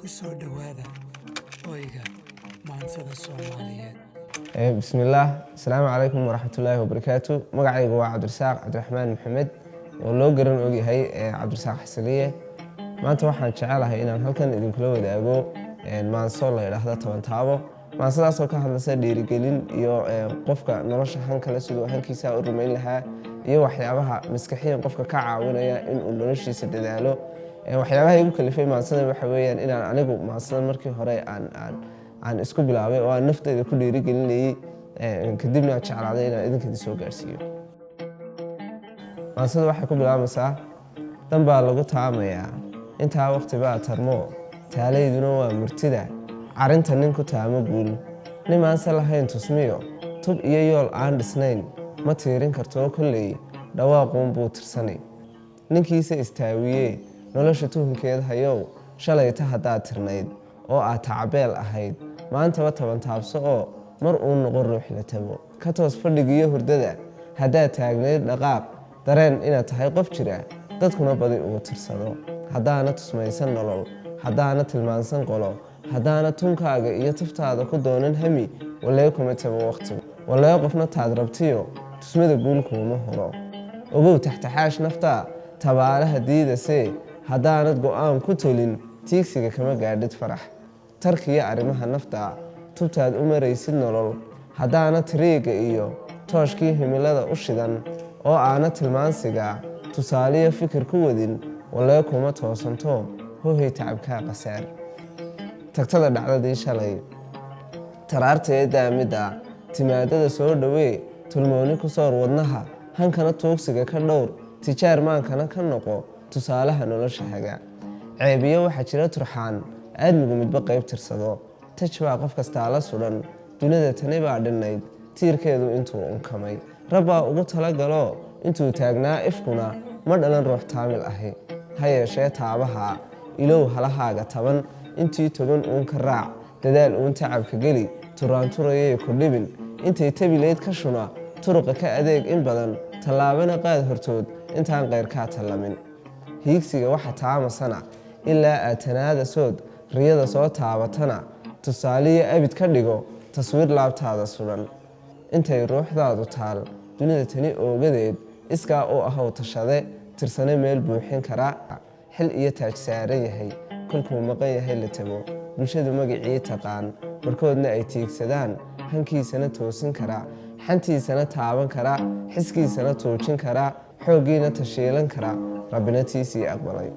ku soo dhawaada hoyga maansada Soomaaliyeed. bismillaah assalaamu calaykum waraxmatullaahi wabarakaatu. magacaygu waa Cabdirasaaq Cabdiraxmaan Maxamed oo loo garan og yahay Cabdirasaaq Xasiliye. maanta waxaan jecelahay inaan halkan idinkula wadaago maanso la yiraahdo Toban Taabo. maansadaas oo ka hadlaysa dhiirigelin iyo qofka nolosha hankale sidoo hankiisa u rumayn lahaa iyo waxyaabaha maskaxiyan qofka ka caawinaya in uu noloshiisa dadaalo. waxyaabaha igu kalifay maansada waxa weeyaan inaan anigu maansada markii hore aan isku bilaabay oo aan naftayda ku dhiirigelinayay kadibna jeclaaday inaan idinka soo gaarsiiyo. maansada waxay ku bilaabaysaa: dan baa lagu taamayaa intaa waqti baa tarmo taalayduna waa murtida carinta nin ku taamo guul nimaanse lahayn tusmiyo tub iyo yool aan dhisnayn ma tiirin kartoo kolley dhawaaquun buu tirsanay ninkiisa istaawiye nolosha tuhunkeed hayow shalayta haddaad tirnayd oo aad tacbeel ahayd maantaba toban taabso oo mar uu noqon ruux la tago ka toos fadhigiyo hurdada haddaad taagnayd dhaqaaq dareen inaad tahay qof jira dadkuna badi ugu tirsado haddaana tusmaysan nolol haddaana tilmaansan qolo haddaana tunkaaga iyo taftaada ku doonan hami walee kuma tago waqtigu walee qofna taad rabtiyo tusmada guul kuuma horo ogow taxtaxaash naftaa tabaalaha diidasee haddaanad go'aan ku tolin tiigsiga kama gaadhid farax tarkiyo arrimaha nafta tubtaad u maraysid nolol haddaana tiriiga iyo tooshkii himilada u shidan oo aana tilmaansiga tusaaliyo fikir ku wadin walee kuma toosanto hohay tacabkaa qasaar tagtada dhacdadii shalay taraartee daamidda timaadada soo dhowee tulmooni ku soor wadnaha hankana tuugsiga ka dhowr tijaar maankana ka noqo tusaalaha nolosha haga ceebiyo waxaa jira turxaan aadmigu midba qayb tirsado taj baa qof kastaa la sudhan dunida tani baa dhinnayd tiirkeedu intuu unkamay rabbaa ugu talagalo intuu taagnaa ifkuna ma dhalan ruux taamil ahi ha yeeshee taabaha ilow halahaaga taban intii togan uun ka raac dadaal uun tacabka geli turaanturayay ku dhibin intay tabilayd ka shuna turuqa ka adeeg in badan tallaabana qaad hortood intaan qayrkaa tallamin hiigsiga waxa taamasana ilaa aad tanaadasood riyada soo taabatana tusaaliyo abid ka dhigo taswiir laabtaada sudhan intay ruuxdaadu taal dunida tani oogadeed iskaa u ahow tashade tirsane meel buuxin kara xil iyo taaj saaran yahay kolkuu maqan yahay la tago bulshadu magacii taqaan markoodna ay tiigsadaan hankiisana toosin kara xantiisana taaban kara xiskiisana tuujin kara xooggiina tashiilan kara rabbina tiisii aqbalay.